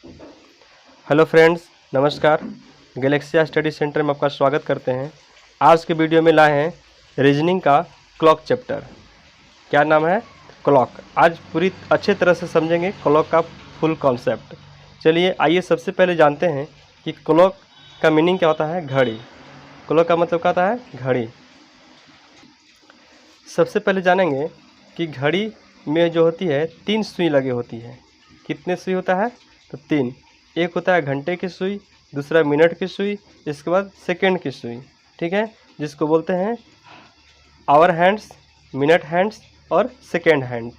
Hello friends, नमस्कार। गैलेक्सिया study centre में आपका स्वागत करते हैं। आज के वीडियो में लाए हैं रीजनिंग का क्लॉक चैप्टर। क्या नाम है? क्लॉक। आज पूरी अच्छे तरह से समझेंगे क्लॉक का फुल कॉन्सेप्ट। चलिए आइए सबसे पहले जानते हैं कि क्लॉक का मीनिंग क्या होता है। घड़ी। क्लॉक का मतलब क्या होता है? घड़ी। सबसे पहले जानेंगे कि घड़ी में जो होती है 3 सुई लगी होती है। कितने सुई होता है? तो 3। एक होता है घंटे की सुई, दूसरा मिनट की सुई, इसके बाद सेकंड की सुई। ठीक है, जिसको बोलते हैं आवर हैंड्स, मिनट हैंड्स और सेकंड हैंड।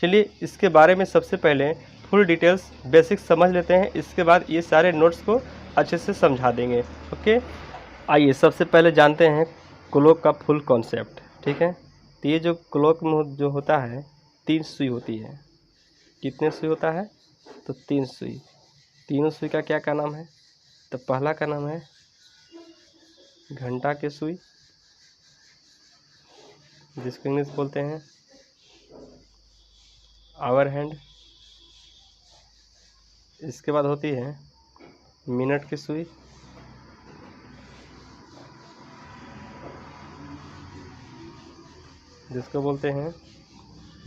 चलिए इसके बारे में सबसे पहले फुल डिटेल्स बेसिक समझ लेते हैं, इसके बाद ये सारे नोट्स को अच्छे से समझा देंगे। ओके, आइए सबसे पहले जानते हैं क्लॉक का फुल कॉन्सेप्ट। ठीक है, तो ये जो क्लॉक में जो होता है 3 सुई होती है। कितने सुई होता है? तो 3 सुई। तीनों सुई का क्या नाम है? तो पहला का नाम है घंटा की सुई, जिसको इंग्लिश बोलते हैं आवर हैंड। इसके बाद होती है मिनट की सुई, जिसको बोलते हैं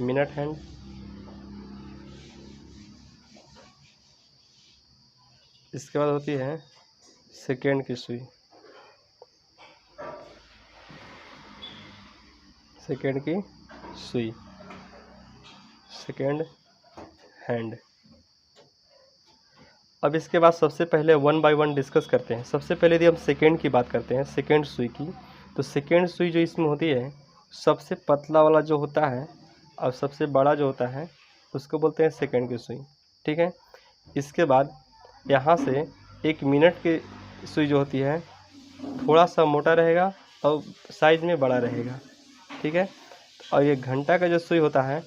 मिनट हैंड। इसके बाद होती है सेकेंड की सुई, सेकेंड की सुई, सेकेंड हैंड। अब इसके बाद सबसे पहले 1 बाय 1 डिस्कस करते हैं। सबसे पहले यदि हम सेकेंड की बात करते हैं, सेकेंड सुई की, तो सेकेंड सुई जो इसमें होती है सबसे पतला वाला जो होता है और सबसे बड़ा जो होता है उसको बोलते हैं सेकेंड की सुई। ठीक है, इसके बाद यहाँ से एक मिनट की सुई जो होती है थोड़ा सा मोटा रहेगा और साइज में बड़ा रहेगा। ठीक है, और ये घंटा का जो सुई होता है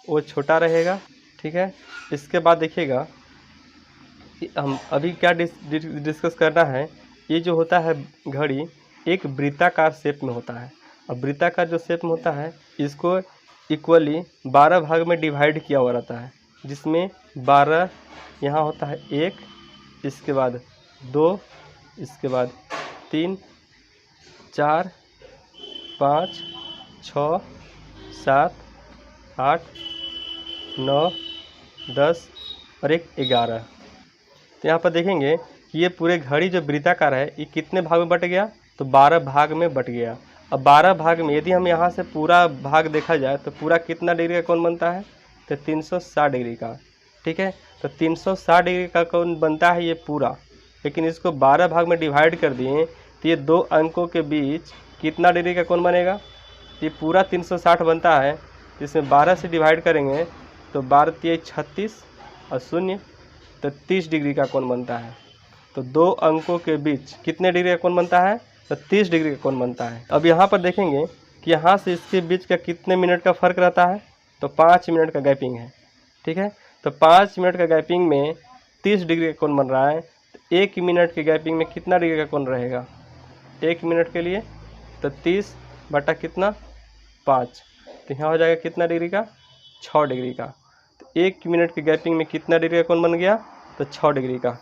वो छोटा रहेगा। ठीक है, इसके बाद देखिएगा हम अभी क्या डिस्कस करना है। ये जो होता है घड़ी एक वृत्ताकार शेप में होता है, और वृत्ताकार जो शेप में होता है इसको इक्वली 12 भाग में डिवाइड किया हुआ रहता है, जिसमें 12 यहाँ होता है 1, इसके बाद 2, इसके बाद 3, 4, 5, 6, 7, 8, 9, 10 और एक 11। तो यहाँ पर देखेंगे कि ये पूरे घड़ी जो वृत्ताकार है ये कितने भाग में बट गया? तो 12 भाग में बट गया। अब 12 भाग में यदि हम यहाँ से पूरा भाग देखा जाए तो पूरा कितना डिग्री का कोण बनता है? तो 360 डिग्री का। ठीक है, तो 360 डिग्री का कोण बनता है ये पूरा, लेकिन इसको 12 भाग में डिवाइड कर दिए तो ये 2 अंकों के बीच कितना डिग्री का कोण बनेगा? ये पूरा 360 बनता है, इसमें 12 से डिवाइड करेंगे तो 12 तिया 36 और 0 तो 30 डिग्री का कोण बनता है। तो 2 अंकों के बीच कितने डिग्री का कोण बनता है? तो 30 डिग्री का कोण बनता है। अब यहाँ पर देखेंगे कि यहाँ से इसके बीच का कितने मिनट का फ़र्क रहता है? तो 5 मिनट का गैपिंग है। ठीक है, तो 5 मिनट का गैपिंग में 30 डिग्री का कोण बन रहा है, तो 1 मिनट के गैपिंग में कितना डिग्री का कोण रहेगा? 1 मिनट के लिए तो 30 बटा कितना? 5, तो यहाँ हो जाएगा कितना डिग्री का? 6 डिग्री का। तो 1 मिनट की गैपिंग में कितना डिग्री का कोण बन गया? तो 6 डिग्री का।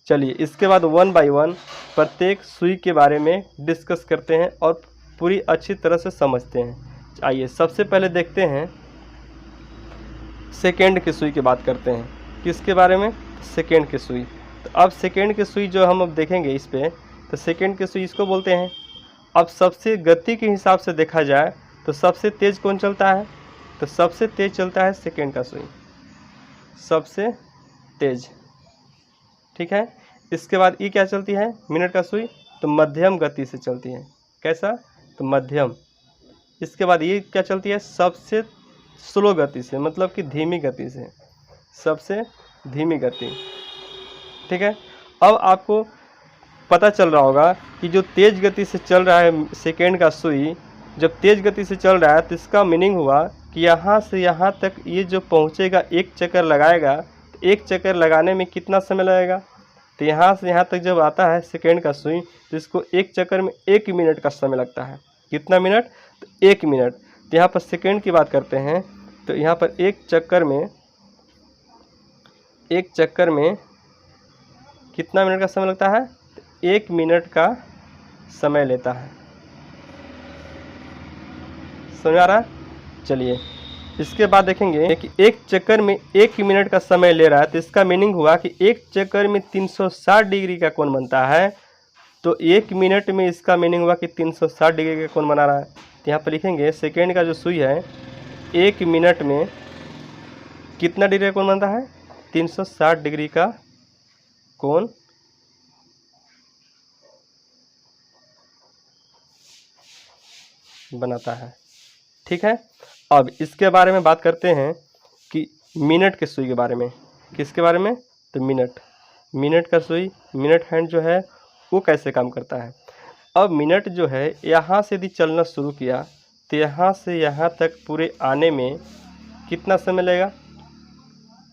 चलिए इसके बाद 1 बाय 1 प्रत्येक सुई के बारे में डिस्कस करते हैं और पूरी अच्छी तरह से समझते हैं। आइए सबसे पहले देखते हैं सेकेंड की सुई की बात करते हैं। किसके बारे में? सेकेंड की सुई। तो अब सेकेंड की सुई जो हम अब देखेंगे इस पर, तो सेकेंड की सुई इसको बोलते हैं। अब सबसे गति के हिसाब से देखा जाए तो सबसे तेज़ कौन चलता है? तो सबसे तेज़ चलता है सेकेंड का सुई, सबसे तेज़। ठीक है, इसके बाद ये क्या चलती है? मिनट का सुई, तो मध्यम गति से चलती है। कैसा? तो मध्यम। इसके बाद ये क्या चलती है? सबसे स्लो गति से, मतलब कि धीमी गति से, सबसे धीमी गति। ठीक है, अब आपको पता चल रहा होगा कि जो तेज़ गति से चल रहा है सेकेंड का सुई, जब तेज़ गति से चल रहा है तो इसका मीनिंग हुआ कि यहाँ से यहाँ तक ये जो पहुँचेगा, एक चक्कर लगाएगा, तो एक चक्कर लगाने में कितना समय लगेगा? तो यहाँ से यहाँ तक जब आता है सेकेंड का सुई तो इसको एक चक्कर में 1 मिनट का समय लगता है। कितना मिनट? तो 1 मिनट। तो यहाँ पर सेकेंड की बात करते हैं तो यहाँ पर एक चक्कर में एक चक्कर में कितना मिनट का समय लगता है? 1 मिनट का समय लेता है। समझ आ रहा है? चलिए इसके बाद देखेंगे कि एक चक्कर में 1 मिनट का समय ले रहा है, तो इसका मीनिंग हुआ कि एक चक्कर में 360 डिग्री का कोण बनता है। तो 1 मिनट में इसका मीनिंग हुआ कि 360 डिग्री का कोण बना रहा है। तो यहाँ पर लिखेंगे सेकेंड का जो सुई है 1 मिनट में कितना डिग्री का कोण बनता है? 360 डिग्री का कोण बनाता है। ठीक है, अब इसके बारे में बात करते हैं कि मिनट के सुई के बारे में। किसके बारे में? तो मिनट का सुई, मिनट हैंड जो है वो कैसे काम करता है। अब मिनट जो है यहाँ से यदि चलना शुरू किया तो यहाँ से यहाँ तक पूरे आने में कितना समय लगेगा?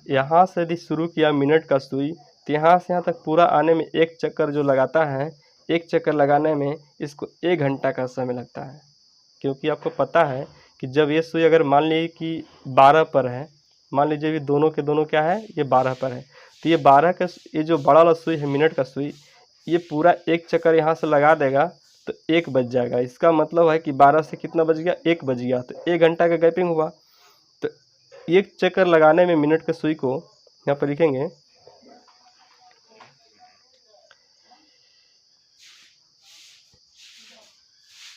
यहाँ से यदि शुरू किया मिनट का सुई तो यहाँ से यहाँ तक पूरा आने में एक चक्कर जो लगाता है, एक चक्कर लगाने में इसको 1 घंटा का समय लगता है। क्योंकि आपको पता है कि जब ये सुई अगर मान लीजिए कि 12 पर है, मान लीजिए भी दोनों के दोनों क्या है, ये 12 पर है, तो ये 12 का ये जो बड़ा वाला सुई है मिनट का सुई, ये पूरा एक चक्कर यहाँ से लगा देगा तो 1 बज जाएगा। इसका मतलब है कि 12 से कितना बज गया? 1 बज गया, तो 1 घंटा का गैपिंग हुआ। तो एक चक्कर लगाने में मिनट के सुई को यहाँ पर लिखेंगे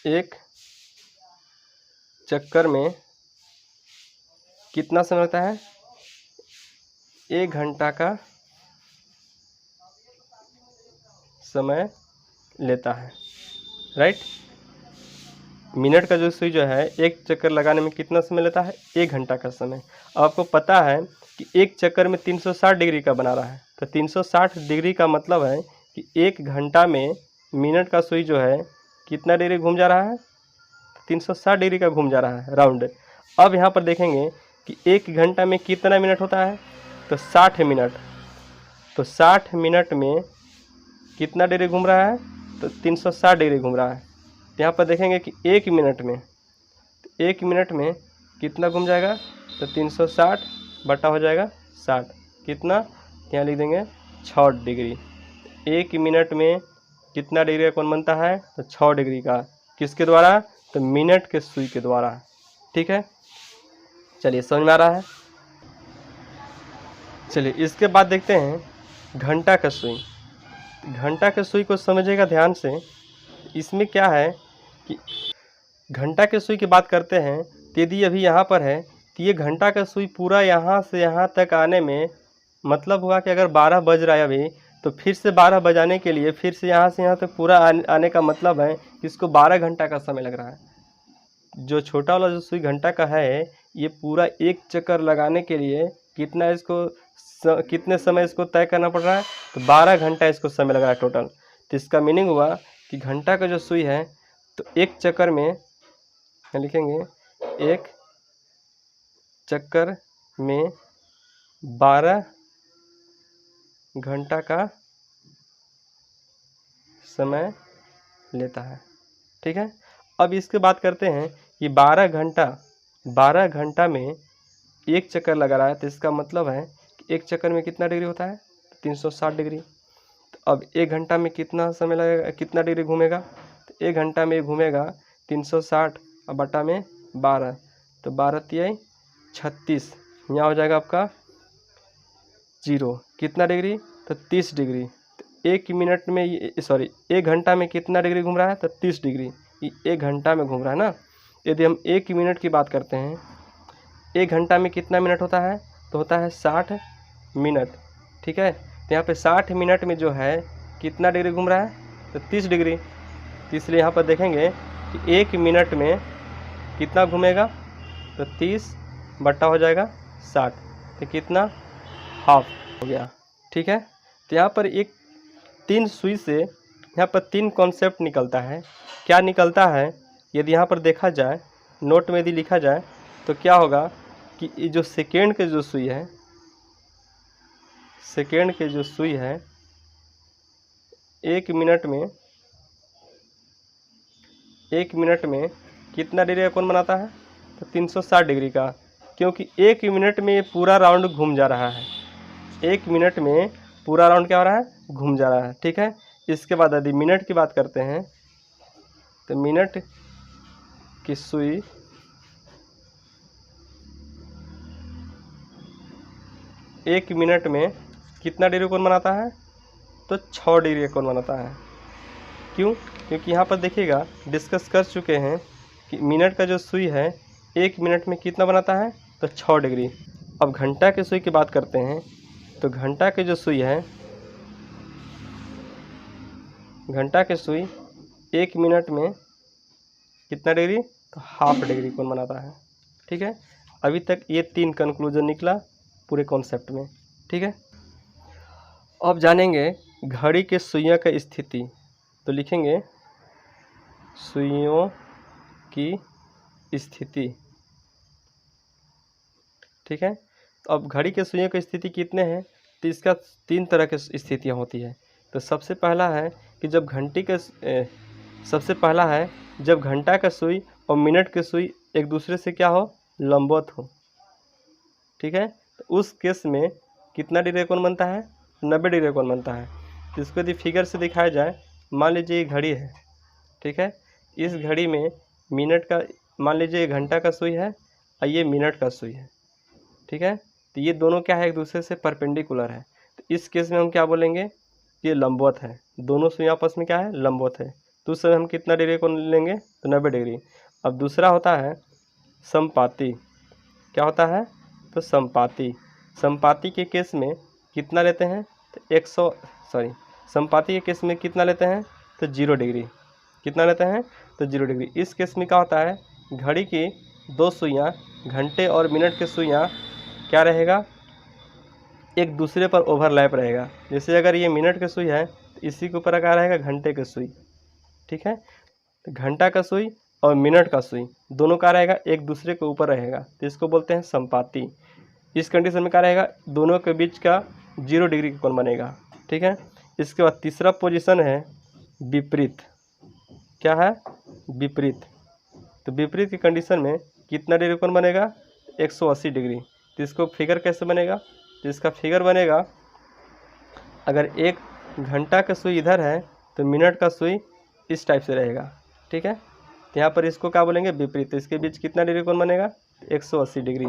एक चक्कर में कितना समय लगता है? 1 घंटा का समय लेता है। राइट, मिनट का जो सुई जो है एक चक्कर लगाने में कितना समय लेता है? 1 घंटा का समय। अब आपको पता है कि एक चक्कर में 360 डिग्री का बना रहा है, तो 360 डिग्री का मतलब है कि 1 घंटा में मिनट का सुई जो है कितना डिग्री घूम जा रहा है? 360 डिग्री का घूम जा रहा है राउंड। अब यहाँ पर देखेंगे कि 1 घंटा में कितना मिनट होता है? तो 60 मिनट। तो 60 मिनट में कितना डिग्री घूम रहा है? तो 360 डिग्री घूम रहा है। तो यहाँ पर देखेंगे कि 1 मिनट में, तो 1 मिनट में कितना घूम जाएगा? तो 360 बटा हो जाएगा 60, कितना? यहाँ लिख देंगे 6 डिग्री। 1 मिनट में कितना डिग्री का कोण बनता है? तो 6 डिग्री का। किसके द्वारा? तो मिनट के सुई के द्वारा। ठीक है, चलिए समझ में आ रहा है। चलिए इसके बाद देखते हैं घंटा का सुई। घंटा के सुई को समझिएगा ध्यान से। इसमें क्या है कि घंटा के सुई की बात करते हैं तो यदि अभी यहाँ पर है तो ये घंटा का सुई पूरा यहाँ से यहाँ तक आने में मतलब हुआ कि अगर 12 बज रहा है अभी, तो फिर से 12 बजाने के लिए फिर से यहाँ तक पूरा आने का मतलब है कि इसको 12 घंटा का समय लग रहा है। जो छोटा वाला जो सुई घंटा का है ये पूरा एक चक्कर लगाने के लिए कितना इसको कितने समय इसको तय करना पड़ रहा है? तो 12 घंटा इसको समय लग रहा है टोटल। तो इसका मीनिंग हुआ कि घंटा का जो सुई है तो एक चक्कर में लिखेंगे एक चक्कर में 12 घंटा का समय लेता है। ठीक है, अब इसके बात करते हैं कि 12 घंटा में एक चक्कर लगा रहा है, तो इसका मतलब है कि एक चक्कर में कितना डिग्री होता है? 360 डिग्री। तो अब 1 घंटा में कितना समय लगेगा, कितना डिग्री घूमेगा? तो 1 घंटा में घूमेगा 360 और बटा में 12, तो 12 तियाई 36, यहाँ हो जाएगा आपका 0। कितना डिग्री? तो 30 डिग्री। तो 1 मिनट में 1 घंटा में कितना डिग्री घूम रहा है? तो 30 डिग्री। ये 1 घंटा में घूम रहा है ना। यदि हम 1 मिनट की बात करते हैं, 1 घंटा में कितना मिनट होता है? तो होता है 60 मिनट। ठीक है, तो यहाँ पे 60 मिनट में जो है कितना डिग्री घूम रहा है? तो 30 डिग्री। तो इसलिए यहाँ पर देखेंगे कि 1 मिनट में कितना घूमेगा? तो 30 बट्टा हो जाएगा 60, तो कितना? हाफ हो गया। ठीक है, तो यहाँ पर 3 सुई से यहाँ पर 3 कॉन्सेप्ट निकलता है। क्या निकलता है? यदि यहाँ पर देखा जाए, नोट में यदि लिखा जाए तो क्या होगा कि ये जो सेकेंड के जो सुई है, सेकेंड के जो सुई है 1 मिनट में कितना डिग्री का कोण बनाता है? तो 360 डिग्री का। क्योंकि 1 मिनट में ये पूरा राउंड घूम जा रहा है। 1 मिनट में पूरा राउंड क्या हो रहा है, घूम जा रहा है। ठीक है, इसके बाद यदि मिनट की बात करते हैं तो मिनट की सुई एक मिनट में कितना डिग्री कोण बनाता है, तो 6 डिग्री का कोण बनाता है। क्यों? क्योंकि यहाँ पर देखिएगा डिस्कस कर चुके हैं कि मिनट का जो सुई है 1 मिनट में कितना बनाता है, तो 6 डिग्री। अब घंटा के सुई की बात करते हैं तो घंटा के जो सुई है, घंटा के सुई 1 मिनट में कितना डिग्री, तो हाफ डिग्री कोण बनाता है। ठीक है, अभी तक ये 3 कंक्लूजन निकला पूरे कॉन्सेप्ट में। ठीक है, अब जानेंगे घड़ी के सुइयों की स्थिति। तो लिखेंगे सुइयों की स्थिति। ठीक है, तो अब घड़ी के सुइयों की स्थिति कितने हैं, तो इसका 3 तरह की स्थितियाँ होती है। तो सबसे पहला है कि जब जब घंटा का सुई और मिनट के सुई एक दूसरे से क्या हो, लंबवत हो। ठीक है, तो उस केस में कितना डिग्री कोण बनता है, 90 डिग्री कोण बनता है। तो इसको यदि फिगर से दिखाया जाए, मान लीजिए ये घड़ी है। ठीक है, इस घड़ी में मिनट का, मान लीजिए ये घंटा का सुई है और ये मिनट का सुई है। ठीक है, तो ये दोनों क्या है, एक दूसरे से परपेंडिकुलर है। तो इस केस में हम क्या बोलेंगे, ये लंबवत है, दोनों सुई आपस में क्या है, लंबवत है। तो उस समय हम कितना डिग्री कोण लेंगे, तो 90 डिग्री। अब दूसरा होता है समपाती। क्या होता है, तो समपाती के केस में कितना लेते हैं, तो समपाती के केस में कितना लेते हैं, तो 0 डिग्री। कितना लेते हैं, तो 0 डिग्री। इस केस में क्या होता है, घड़ी की 2 सुइयाँ, घंटे और मिनट के सुइयाँ क्या रहेगा, एक दूसरे पर ओवरलैप रहेगा। जैसे अगर ये मिनट की सुई है तो इसी के ऊपर क्या रहेगा, घंटे की सुई। ठीक है, तो घंटा का सुई और मिनट का सुई दोनों का रहेगा, एक दूसरे के ऊपर रहेगा, तो इसको बोलते हैं समपाती। इस कंडीशन में क्या रहेगा, दोनों के बीच का 0 डिग्री का कोण बनेगा। ठीक है, इसके बाद तीसरा पोजीशन है विपरीत। क्या है, विपरीत। तो विपरीत की कंडीशन में कितना डिग्री कोण बनेगा, 180 डिग्री। तो इसको फिगर कैसे बनेगा, तो इसका फिगर बनेगा, अगर एक घंटा का सुई इधर है तो मिनट का सुई इस टाइप से रहेगा। ठीक है, तो यहाँ पर इसको क्या बोलेंगे, विपरीत। तो इसके बीच कितना डिग्री कोण बनेगा, 180 डिग्री।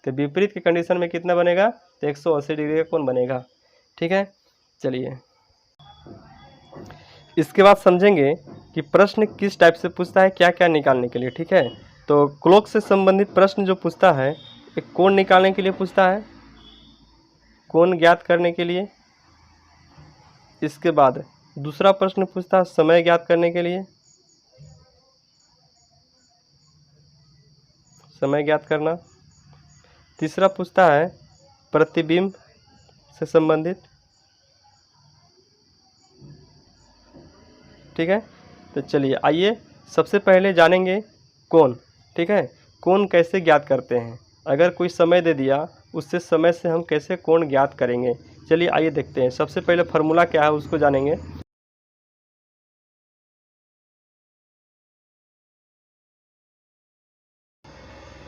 तो विपरीत की कंडीशन में कितना बनेगा, तो 180 डिग्री का कोण बनेगा। ठीक है, चलिए इसके बाद समझेंगे कि प्रश्न किस टाइप से पूछता है, क्या क्या निकालने के लिए। ठीक है, तो क्लॉक से संबंधित प्रश्न जो पूछता है, एक कोण निकालने के लिए पूछता है, कोण ज्ञात करने के लिए। इसके बाद दूसरा प्रश्न पूछता है समय ज्ञात करने के लिए, समय ज्ञात करना। तीसरा पूछता है प्रतिबिंब से संबंधित। ठीक है, तो चलिए आइए सबसे पहले जानेंगे कोण। ठीक है, कोण कैसे ज्ञात करते हैं, अगर कोई समय दे दिया उससे समय से हम कैसे कोण ज्ञात करेंगे। चलिए आइए देखते हैं। सबसे पहले फार्मूला क्या है उसको जानेंगे।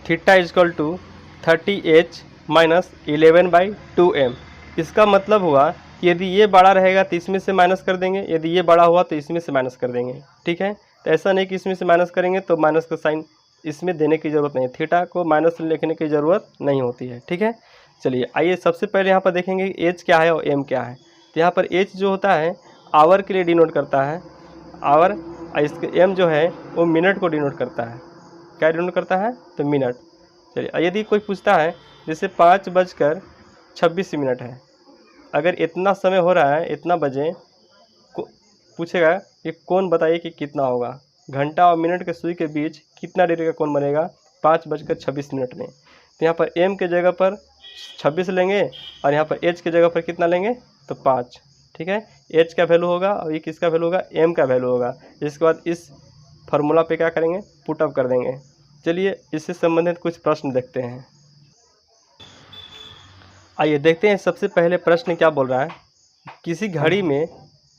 Theta equal to 30h minus 11/2m। इसका मतलब हुआ कि यदि ये बड़ा रहेगा तो इसमें से माइनस कर देंगे, यदि ये बड़ा हुआ तो इसमें से माइनस कर देंगे। ठीक है, तो ऐसा नहीं कि इसमें से माइनस करेंगे तो माइनस का साइन इसमें देने की ज़रूरत नहीं, थीटा को माइनस लिखने की ज़रूरत नहीं होती है। ठीक है, चलिए आइए सबसे पहले यहाँ पर देखेंगे एच क्या है और एम क्या है। तो यहाँ पर एच जो होता है आवर के लिए डिनोट करता है, आवर, और इसके एम जो है वो मिनट को डिनोट करता है। क्या डिनोट करता है, तो मिनट। चलिए यदि कोई पूछता है जैसे 5:26 है, अगर इतना समय हो रहा है, इतना बजे को पूछेगा कि कोण बताइए कि कितना होगा, घंटा और मिनट के सुई के बीच कितना डिग्री का कोण बनेगा 5:26 में। तो यहाँ पर एम के जगह पर 26 लेंगे और यहाँ पर एच के जगह पर कितना लेंगे, तो 5। ठीक है, एच का वैल्यू होगा और ये किसका वैल्यू होगा, एम का वैल्यू होगा। इसके बाद इस फार्मूला पे क्या करेंगे, पुटअप कर देंगे। चलिए इससे संबंधित कुछ प्रश्न देखते हैं। आइए देखते हैं सबसे पहले प्रश्न क्या बोल रहा है। किसी घड़ी में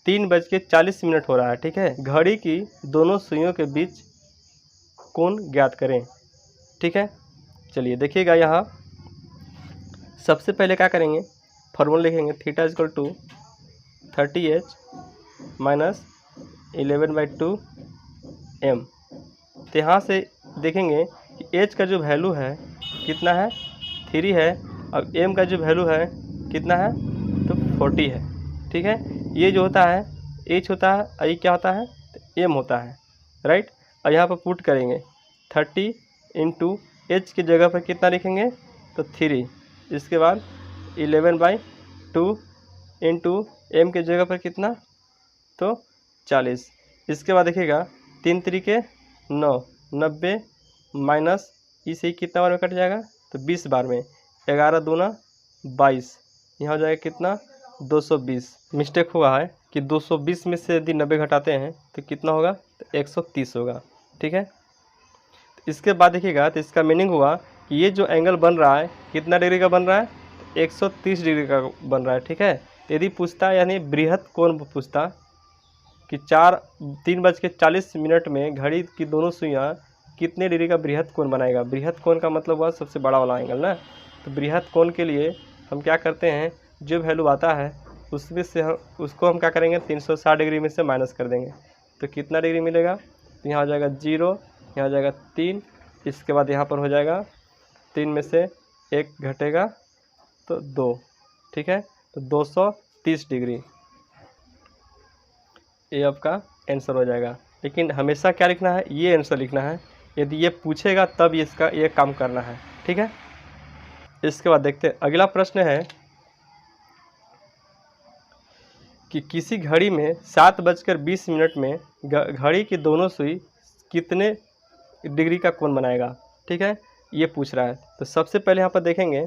3:40 हो रहा है। ठीक है, घड़ी की दोनों सुइयों के बीच कोण ज्ञात करें। ठीक है, चलिए देखिएगा यहाँ सबसे पहले क्या करेंगे, फॉर्मूला लिखेंगे theta equal to 30h minus 11/2 m। तो यहाँ से देखेंगे कि h का जो वैल्यू है कितना है 3 है, अब m का जो वैल्यू है कितना है तो 40 है। ठीक है, ये जो होता है h होता है और ये क्या होता है तो m होता है, राइट। और यहाँ पर पुट करेंगे 30 इंटू एच की जगह पर कितना लिखेंगे तो 3, इसके बाद 11/2 इंटू एम की जगह पर कितना तो 40। इसके बाद देखिएगा 3 तरीके 9, 90 माइनस इसे ही कितना बार में कट जाएगा तो 20 बार में, 11 दूना 22, यहाँ हो जाएगा कितना 220। मिस्टेक हुआ है कि 220 में से यदि 90 घटाते हैं तो कितना होगा तो 130 होगा। ठीक है, इसके बाद देखिएगा तो इसका मीनिंग हुआ कि ये जो एंगल बन रहा है कितना डिग्री का बन रहा है तो 130 डिग्री का बन रहा है। ठीक है, यदि पूछता यानी बृहत कोण पूछता कि 3:40 में घड़ी की दोनों सुइयाँ कितने डिग्री का बृहत कोण बनाएगा। बृहत कोण का मतलब हुआ सबसे बड़ा वाला एंगल ना। तो बृहत कोण के लिए हम क्या करते हैं, जो वैल्यू आता है उसमें से हम उसको हम क्या करेंगे 360 डिग्री में से माइनस कर देंगे तो कितना डिग्री मिलेगा तो यहाँ हो जाएगा 0, यहाँ हो जाएगा 3, इसके बाद यहाँ पर हो जाएगा 3 में से 1 घटेगा तो 2। ठीक है, तो 230 डिग्री ये आपका आंसर हो जाएगा। लेकिन हमेशा क्या लिखना है, ये आंसर लिखना है, यदि ये पूछेगा तब इसका ये काम करना है। ठीक है, इसके बाद देखते हैं अगला प्रश्न है कि किसी घड़ी में 7:20 में घड़ी की दोनों सुई कितने डिग्री का कोण बनाएगा। ठीक है, ये पूछ रहा है। तो सबसे पहले यहाँ पर देखेंगे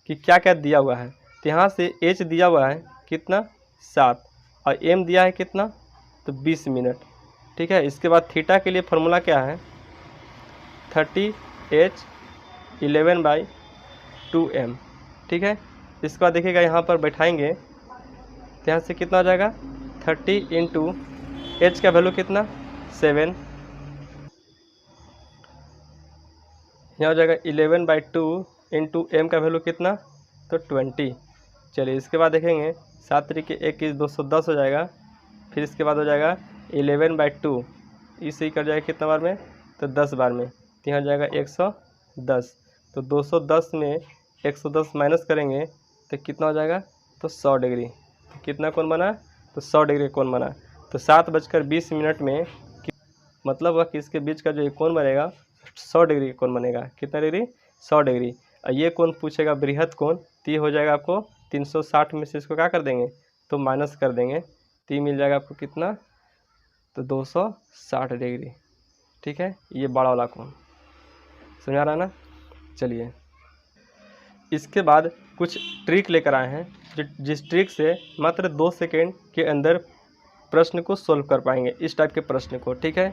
कि क्या क्या दिया हुआ है। तो यहाँ से h दिया हुआ है कितना 7 और m दिया है कितना तो 20 मिनट। ठीक है, इसके बाद थीटा के लिए फॉर्मूला क्या है 30h 11/2m। ठीक है, इसके बाद देखिएगा यहाँ पर बैठाएंगे तो यहाँ से कितना हो जाएगा 30 इंटू एच का वैल्यू कितना 7, यहाँ हो जाएगा 11/2 इंटू एम का वैल्यू कितना तो 20। चलिए इसके बाद देखेंगे 7 तरीके 21 210 हो जाएगा। फिर इसके बाद हो जाएगा 11/2, इसे ही कर जाएगा कितना बार में तो 10 बार में, तो यहाँ हो जाएगा 110। तो 210 में 110 माइनस करेंगे तो कितना हो जाएगा तो 100 डिग्री। तो कितना कोण बना तो 100 डिग्री कोण बना। तो 7:20 में मतलब हुआ कि इसके बीच का जो कोण बनेगा 100 डिग्री का कोण बनेगा। कितना डिग्री 100 डिग्री। और ये कोण पूछेगा बृहत कोण, तो ये हो जाएगा आपको 360 में से इसको क्या कर देंगे तो माइनस कर देंगे, तो ये मिल जाएगा आपको कितना तो 260 डिग्री। ठीक है, ये बड़ा वाला कोण समझ आ रहा है ना। चलिए इसके बाद कुछ ट्रिक लेकर आए हैं जिस ट्रिक से मात्र 2 सेकेंड के अंदर प्रश्न को सोल्व कर पाएंगे, इस टाइप के प्रश्न को। ठीक है,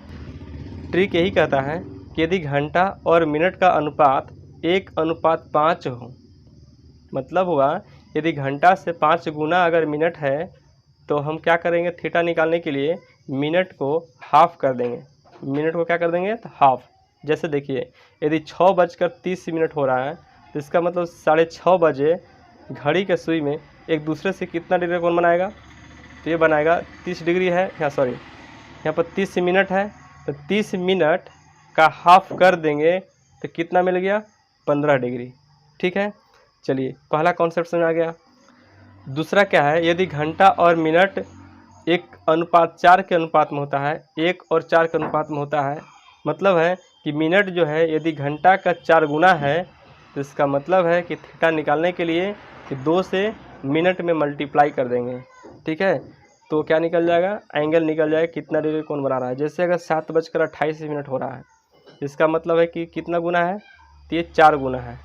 ट्रिक यही कहता है कि यदि घंटा और मिनट का अनुपात 1:5 हो, मतलब हुआ यदि घंटा से 5 गुना अगर मिनट है तो हम क्या करेंगे थीटा निकालने के लिए मिनट को हाफ कर देंगे। मिनट को क्या कर देंगे तो हाफ। जैसे देखिए यदि 6:30 हो रहा है तो इसका मतलब 6:30 बजे घड़ी के सुई में एक दूसरे से कितना डिग्री कोण बनाएगा तो ये बनाएगा 30 डिग्री है, यहाँ सॉरी यहाँ पर 30 मिनट है, तो 30 मिनट का हाफ कर देंगे तो कितना मिल गया 15 डिग्री। ठीक है, चलिए पहला कॉन्सेप्ट समझ आ गया। दूसरा क्या है, यदि घंटा और मिनट 1:4 के अनुपात में होता है, 1 और 4 के अनुपात में होता है, मतलब है कि मिनट जो है यदि घंटा का 4 गुना है तो इसका मतलब है कि थीटा निकालने के लिए कि 2 से मिनट में मल्टीप्लाई कर देंगे। ठीक है, तो क्या निकल जाएगा एंगल निकल जाएगा कितना डिग्री कोण बना रहा है। जैसे अगर 7:28 हो रहा है इसका मतलब है कि कितना गुना है तो ये 4 गुना है।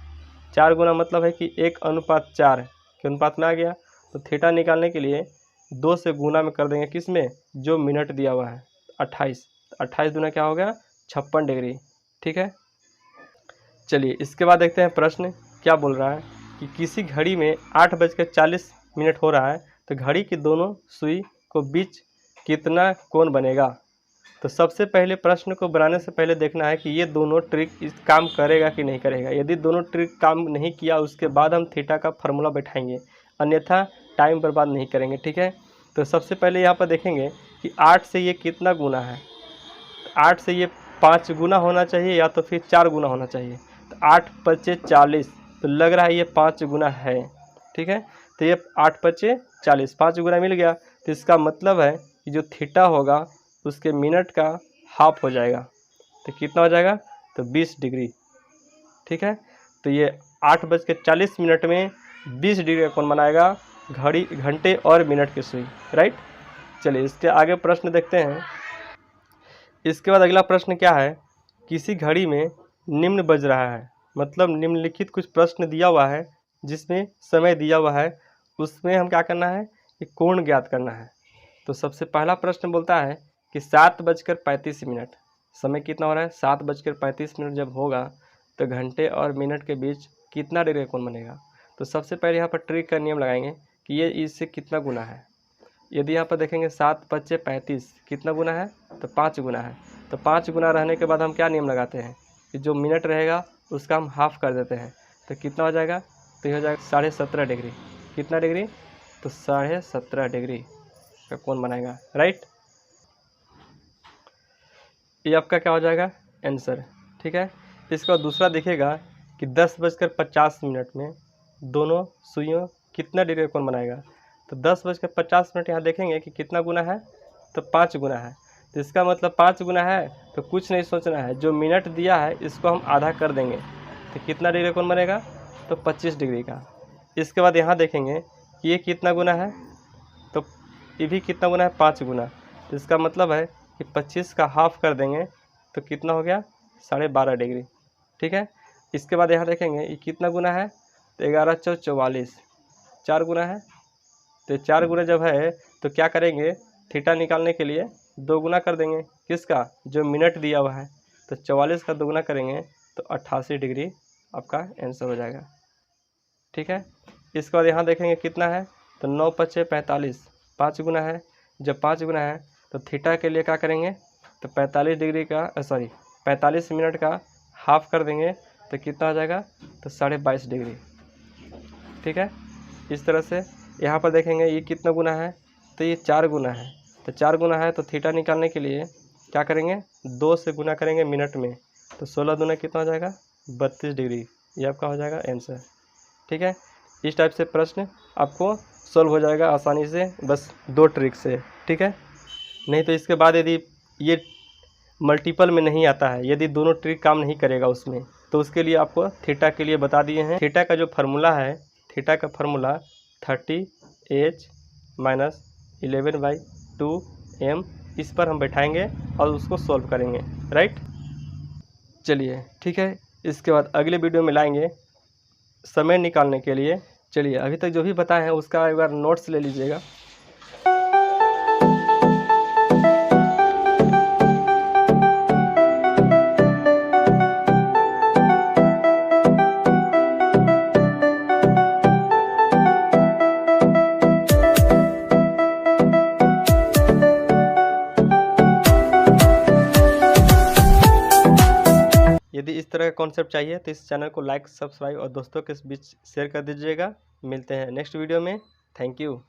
4 गुना मतलब है कि 1:4 के अनुपात में आ गया। तो थीटा निकालने के लिए 2 से गुना में कर देंगे किस में जो मिनट दिया हुआ है 28, 28 दूना क्या हो गया 56 डिग्री। ठीक है, चलिए इसके बाद देखते हैं प्रश्न क्या बोल रहा है कि किसी घड़ी में 8:40 हो रहा है तो घड़ी की दोनों सुई को बीच कितना कोण बनेगा। तो सबसे पहले प्रश्न को बनाने से पहले देखना है कि ये दोनों ट्रिक इस काम करेगा कि नहीं करेगा। यदि दोनों ट्रिक काम नहीं किया उसके बाद हम थीटा का फार्मूला बैठाएंगे, अन्यथा टाइम बर्बाद नहीं करेंगे। ठीक है, तो सबसे पहले यहाँ पर देखेंगे कि 8 से ये कितना गुना है। 8 से ये 5 गुना होना चाहिए या तो फिर 4 गुना होना चाहिए। तो 8 पचे 40, तो लग रहा है ये 5 गुना है। ठीक है, तो ये 8 पचे 40, 5 गुना मिल गया। तो इसका मतलब है कि जो थीटा होगा उसके मिनट का हाफ हो जाएगा। तो कितना हो जाएगा, तो 20 डिग्री। ठीक है, तो ये 8:40 में 20 डिग्री का कोण बनाएगा घड़ी, घंटे और मिनट की सुई। राइट, चलिए इसके आगे प्रश्न देखते हैं। इसके बाद अगला प्रश्न क्या है, किसी घड़ी में निम्न बज रहा है, मतलब निम्नलिखित कुछ प्रश्न दिया हुआ है जिसमें समय दिया हुआ है, उसमें हम क्या करना है कि कोण ज्ञात करना है। तो सबसे पहला प्रश्न बोलता है कि 7:35, समय कितना हो रहा है 7:35 जब होगा तो घंटे और मिनट के बीच कितना डिग्री का कोण बनेगा। तो सबसे पहले यहाँ पर ट्रिक का नियम लगाएंगे कि ये इससे कितना गुना है। यदि यहाँ पर देखेंगे 7×5 = कितना गुना है, तो 5 गुना है। तो 5 गुना रहने के बाद हम क्या नियम लगाते हैं कि जो मिनट रहेगा उसका हम हाफ कर देते हैं। तो कितना हो जाएगा, तो ये हो जाएगा 17.5 डिग्री। कितना डिग्री, तो 17.5 डिग्री का कोण बनाएगा। राइट, ये आपका क्या हो जाएगा आंसर। ठीक है, इसका दूसरा देखिएगा कि 10:50 में दोनों सुइयों कितना डिग्री का कोण बनाएगा। तो 10:50 यहाँ देखेंगे कि कितना गुना है, तो 5 गुना है। तो इसका मतलब 5 गुना है, तो कुछ नहीं सोचना है, जो मिनट दिया है इसको हम आधा कर देंगे। तो कितना डिग्री का कोण बनेगा, तो 25 डिग्री का। इसके बाद यहाँ देखेंगे कि ये कितना गुना है, तो ये भी कितना गुना है, 5 गुना। तो इसका मतलब है कि 25 का हाफ कर देंगे तो कितना हो गया, 12.5 डिग्री। ठीक है, इसके बाद यहाँ देखेंगे ये कितना गुना है, तो 11×4 = 44, 4 गुना है। तो 4 गुना जब है तो क्या करेंगे, थीटा निकालने के लिए 2 गुना कर देंगे, किसका, जो मिनट दिया हुआ है। तो 44 का 2 गुना करेंगे तो 88 डिग्री आपका आंसर हो जाएगा। ठीक है, इसके बाद यहाँ देखेंगे कितना है, तो 9×5 = 5 गुना है। जब 5 गुना है तो थीटा के लिए क्या करेंगे, तो 45 डिग्री का 45 मिनट का हाफ कर देंगे तो कितना हो जाएगा, तो 22.5 डिग्री। ठीक है, इस तरह से यहाँ पर देखेंगे ये कितना गुना है, तो ये 4 गुना है। तो 4 गुना है तो थीटा निकालने के लिए क्या करेंगे, 2 से गुना करेंगे मिनट में। तो 16 दूना कितना हो जाएगा, 32 डिग्री। ये आपका हो जाएगा आंसर। ठीक है, इस टाइप से प्रश्न आपको सॉल्व हो जाएगा आसानी से, बस 2 ट्रिक से। ठीक है, नहीं तो इसके बाद यदि ये मल्टीपल में नहीं आता है, यदि दोनों ट्रिक काम नहीं करेगा उसमें, तो उसके लिए आपको थीटा के लिए बता दिए हैं। थीटा का जो फार्मूला है, थीटा का फार्मूला 30h - 11/2m, इस पर हम बैठाएंगे और उसको सॉल्व करेंगे। राइट, चलिए ठीक है, इसके बाद अगले वीडियो में लाएंगे समय निकालने के लिए। चलिए अभी तक जो भी बताए हैं उसका एक बार नोट्स ले लीजिएगा। यदि इस तरह का कॉन्सेप्ट चाहिए तो इस चैनल को लाइक, सब्सक्राइब और दोस्तों के बीच शेयर कर दीजिएगा। मिलते हैं नेक्स्ट वीडियो में। Thank you.